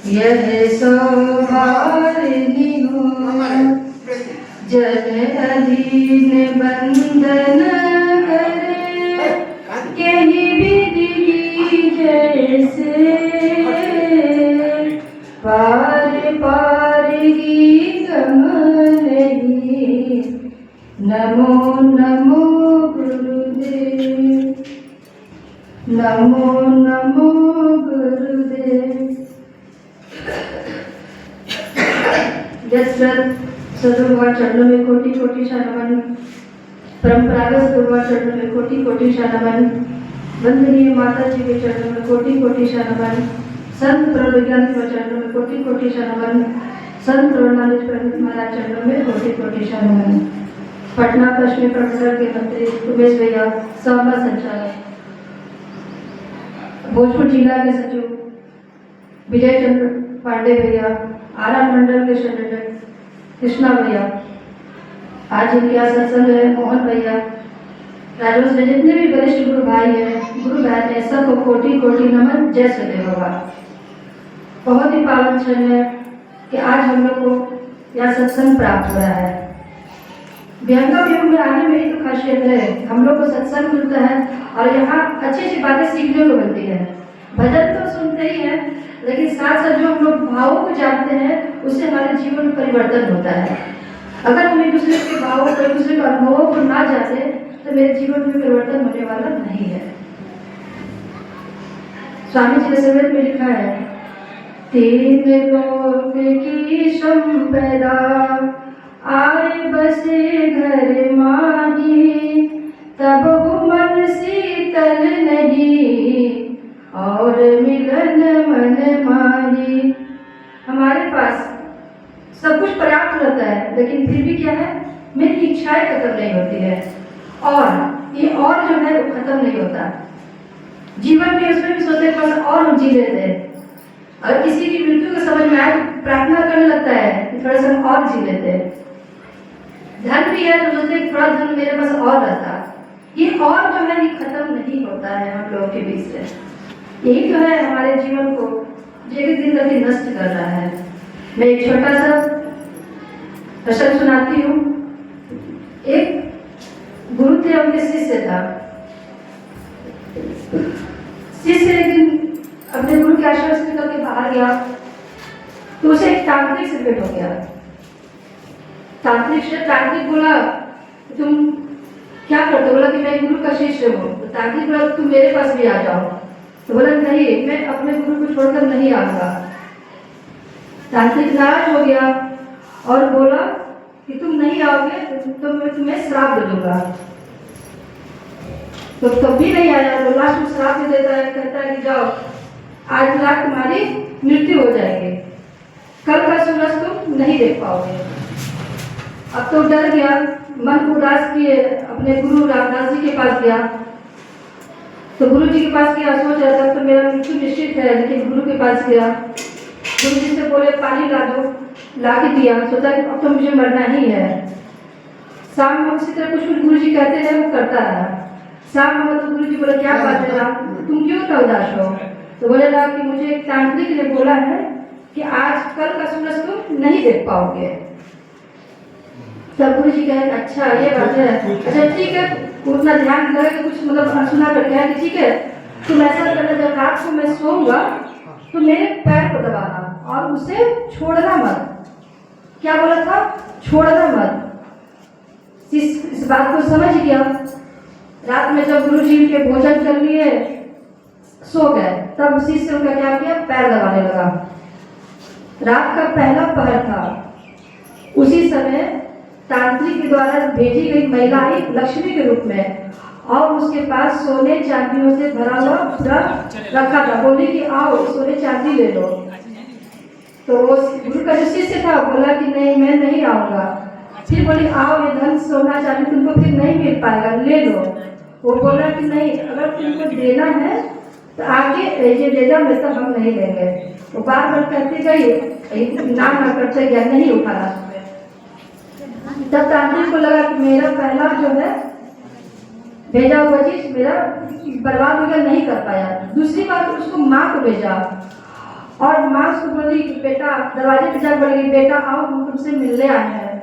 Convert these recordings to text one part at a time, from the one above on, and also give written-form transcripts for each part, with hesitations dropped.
यह सौहार्दि हो जन अधीन बंदन करे कहीं विधि जैसे पार पार ही गमन नमो नमो गुरुदेव नमो नमो गुरुदेव। सदगुरुवार चरणों में कोटि कोटि शरणमन, परंपरागत सदगुरुवार चरणों में कोटि कोटि शरणमन, वंदनीय माता जी के चरणों में कोटि कोटि शरणमन, संत प्रवैज्ञानिक चरणों में कोटि कोटि शरणमन, संत प्रवृत्तानंद पंडित महाराज चरणों में कोटि कोटि शरणमन। पटना पश्चिमी प्रमंडल के मंत्री उमेश भैया, सांबा संचालक, भोजपुर जिला के सचिव विजय चंद्र पांडे भैया, आरा मंडल के संयोजक कृष्णा भैया, आज इनके यहाँ सत्संग है, मोहन भैया, राजोस में जितने भी वरिष्ठ गुरु भाई हैं, गुरु बहन है, सबको कोटि कोटि नमन, जय सदैव बाबा। बहुत ही पावन क्षण है कि आज हम लोग को यह सत्संग प्राप्त हो रहा है। व्यंगा व्यंग में आने में ही तो खासियत है, हम लोग को सत्संग मिलता है और यहाँ अच्छी अच्छी बातें सीखने को मिलती है। भजन तो सुनते ही हैं, लेकिन साथ साथ जो हम लोग भावों को जानते हैं उससे हमारे जीवन में परिवर्तन होता है। अगर हम एक दूसरे के भावों को, एक दूसरे के अनुभवों को ना जाने तो मेरे जीवन में परिवर्तन होने वाला नहीं है। स्वामी जी ने सवेद में लिखा है, तीन लोक की संपदा आए बसे घर माही, तब मन शीतल नहीं और मिलन मन माही। हमारे पास सब कुछ पर्याप्त रहता है, लेकिन फिर भी क्या है, मेरी इच्छाएं खत्म नहीं होती है और ये और जो है वो खत्म नहीं होता। जीवन में उसमें भी सोचते बस और हम जी लेते हैं, अगर किसी की मृत्यु को समझ में आए प्रार्थना करने लगता है कि थोड़ा सा हम और जी लेते हैं। धन भी है तो सोचते थोड़ा धन मेरे पास और रहता, ये और जो है ये खत्म नहीं होता है हम लोगों के बीच से। यही तो है हमारे जीवन को जगह दिन गति नष्ट कर रहा है। मैं एक छोटा सा प्रसंग सुनाती हूँ। एक गुरु थे, उनके शिष्य था। शिष्य एक दिन अपने गुरु के आश्रम से निकल के बाहर गया तो उसे एक तांत्रिक से भेंट हो गया। तांत्रिक बोला तुम क्या करते हो? बोला कि मैं गुरु का शिष्य हूँ। तो तांत्रिक बोला तुम मेरे पास भी आ जाओ। तो बोला नहीं, मैं अपने गुरु को छोड़कर नहीं आऊंगा। तांत्रिक नाराज हो गया और बोला कि तुम नहीं आओगे तो मैं तुम्हें श्राप दे दूंगा। तो कभी नहीं आया तो लास्ट में श्राप दे देता है, कहता है कि जाओ आज रात तुम्हारी मृत्यु हो जाएगी, कल का सूरज तुम नहीं देख पाओगे। अब तो डर गया, मन उदास किए अपने गुरु रामदास जी के पास गया। तो गुरु जी के पास गया, सोच रहा था तो मेरा मृत्यु निश्चित है, लेकिन गुरु के पास गया। गुरु जी से बोले पानी ला दो, ला के दिया। सोचा कि अब तो मुझे मरना ही है। शाम में उसी तरह कुछ गुरु जी कहते रहे, वो करता रहा। शाम में तो गुरु जी बोले क्या बात है राम, तुम क्यों इतना उदास हो? तो बोले रहा कि मुझे एक तांत्रिक ने बोला है कि आज कल का सूरज तुम नहीं देख पाओगे। तब गुरु जी कहे अच्छा ये बात है, अच्छा ठीक है, उतना ध्यान लगे कुछ मतलब सुना कर कहा कि ठीक है तुम ऐसा करना, जब रात को मैं सोऊंगा तो मेरे पैर को दबाना और उसे छोड़ना मत। क्या बोला था? छोड़ना मत। इस बात को समझ गया। रात में जब गुरु जी के भोजन कर लिए सो गए, तब उसी से उनका क्या किया, पैर दबाने लगा। रात का पहला पहर था। उसी समय तांत्रिक के द्वारा भेजी गई महिला आई लक्ष्मी के रूप में और उसके पास सोने चांदियों से भरा हुआ पूरा रखा था। बोली कि आओ सोने चांदी ले लो। तो गुरु का जो शिष्य था बोला कि नहीं मैं नहीं आऊंगा। फिर बोली आओ ये धन सोना चांदी तुमको फिर नहीं मिल पाएगा, ले लो। वो बोला कि नहीं अगर तुमको देना है तो आगे ये दे जाओ, नहीं तो हम नहीं लेंगे। वो बार बार कहते गई, ना करते गया, नहीं उठाना। तब तांत्रिक को लगा कि मेरा पहला जो है भेजा हुआ चीज मेरा बर्बाद हो गया, नहीं कर पाया। दूसरी बात उसको माँ को भेजा और माँ उसको बोली बेटा, दरवाजे पे जा बोली बेटा आओ हम तुमसे मिलने आए हैं।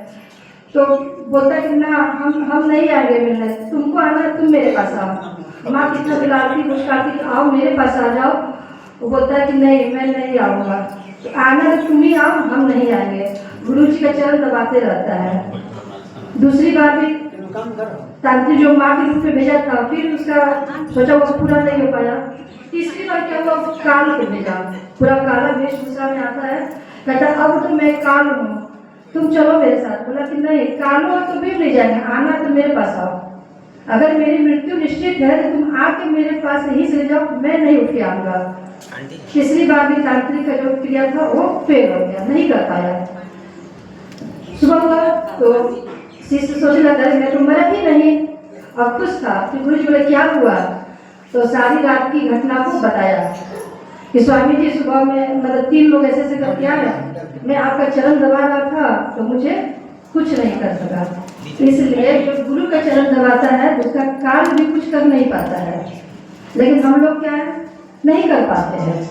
तो बोलता कि ना हम नहीं आएंगे मिलने, तुमको आना तुम मेरे पास आओ। माँ कितना बुलाती मुस्कुराती कि आओ मेरे पास आ जाओ। वो बोलता है कि नहीं मैं नहीं आऊँगा, आना तो तुम ही आओ, हम नहीं आएंगे। गुरु जी का चरण दबाते रहता है। दूसरी बार भी तांत्रिक जो माँ के रूप में भेजा था, फिर उसका सोचा वो पूरा नहीं हो पाया। तीसरी बार क्या हुआ, काल को भेजा, पूरा काला वेशभूषा में आता है, कहता अब तो मैं काल हूँ, तुम चलो मेरे साथ। बोला कि नहीं काल हो तो भी नहीं जाएंगे, आना तो मेरे पास आओ, अगर मेरी मृत्यु निश्चित है तो तुम आके मेरे पास यहीं से जाओ, मैं नहीं उठ के आऊँगा। तीसरी बार भी तांत्रिक का जो क्रिया था वो फेल हो गया, नहीं कर पाया। सुबह हुआ तो शिष्य सोचने लगा मैं तो मरा ही नहीं, और खुश था। फिर गुरु जी बोले क्या हुआ, तो सारी रात की घटना को बताया कि स्वामी जी सुबह में मतलब 3 लोग ऐसे ऐसे करके आए, मैं आपका चरण दबा रहा था तो मुझे कुछ नहीं कर सका। इसलिए जो गुरु का चरण दबाता है उसका काल भी कुछ कर नहीं पाता है, लेकिन हम लोग क्या है नहीं कर पाते हैं।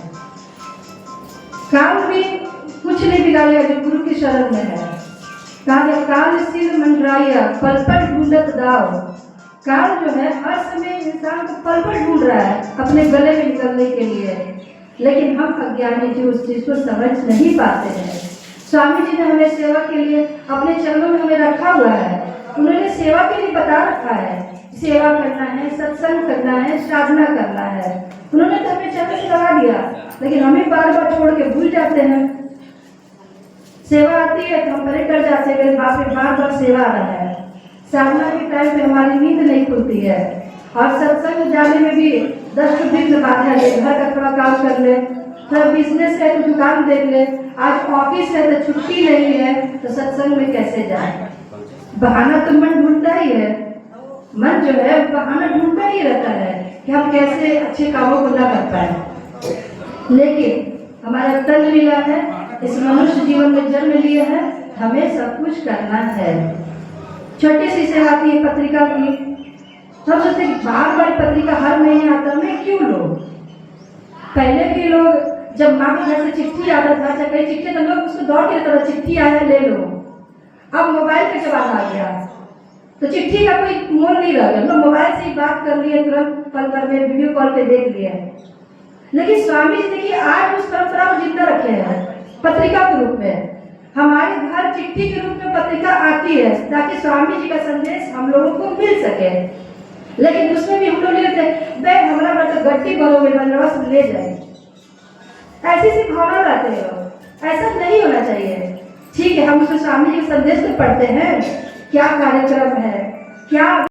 काल भी कुछ नहीं बिगाड़ेगा जो गुरु की शरण में है। काल सिर मंडराया पल पल ढूंढत दाव। काल जो है हर समय इंसान को पल पल ढूंढ रहा है अपने गले में निकलने के लिए, लेकिन हम अज्ञानी जी उस चीज को समझ नहीं पाते हैं। स्वामी जी ने हमें सेवा के लिए अपने चरणों में हमें रखा हुआ है, उन्होंने सेवा के लिए बता रखा है, सेवा करना है, सत्संग करना है, साधना करना है, उन्होंने तो हमें चरण से लगा दिया, लेकिन हमें बार बार छोड़ के भूल जाते हैं। सेवा आती है तो हम परे कर जाते हैं, बाप रे बार बार सेवा आ रहा है। साधना के टाइम पे हमारी नींद नहीं खुलती है, और सत्संग जाने में भी 10 विघ्न बाधा है। घर का थोड़ा काम कर ले, थोड़ा बिजनेस है तो दुकान देख ले, आज ऑफिस है तो छुट्टी नहीं है, तो सत्संग में कैसे जाए। बहाना तो मन ढूंढता ही है, मन जो है बहाना ढूंढता ही रहता है कि हम कैसे अच्छे कामों को न कर पाए। लेकिन हमारा तन मिला है, इस मनुष्य जीवन में जन्म लिए हैं, हमें सब कुछ करना है। छोटी सी सेवा आती है पत्रिका की, हम सोचते कि बार बार पत्रिका हर महीने आता, मैं क्यों लो। पहले के लोग जब माँ के घर से चिट्ठी आता था, चाहे कई चिट्ठी तो लोग उसको दौड़ के रहता था, चिट्ठी आया ले लो। अब मोबाइल का जमाना आ गया तो चिट्ठी का कोई मोल नहीं रह गया, लोग मोबाइल से ही बात कर लिए, तुरंत पल भर में वीडियो कॉल पे देख लिया। लेकिन स्वामी जी देखिए आज उस परंपरा को जिंदा रखे हैं पत्रिका के रूप में। हमारे घर चिट्ठी के रूप में पत्रिका आती है ताकि स्वामी जी का संदेश हम लोगों को मिल सके, लेकिन उसमें भी हम लोग लेते हैं हमारा मतलब गट्टी भरोगे बनवास ले जाए, ऐसी सी भावना लाते हो, ऐसा नहीं होना चाहिए। ठीक है हम उसमें स्वामी जी के संदेश को पढ़ते हैं, क्या कार्यक्रम है, क्या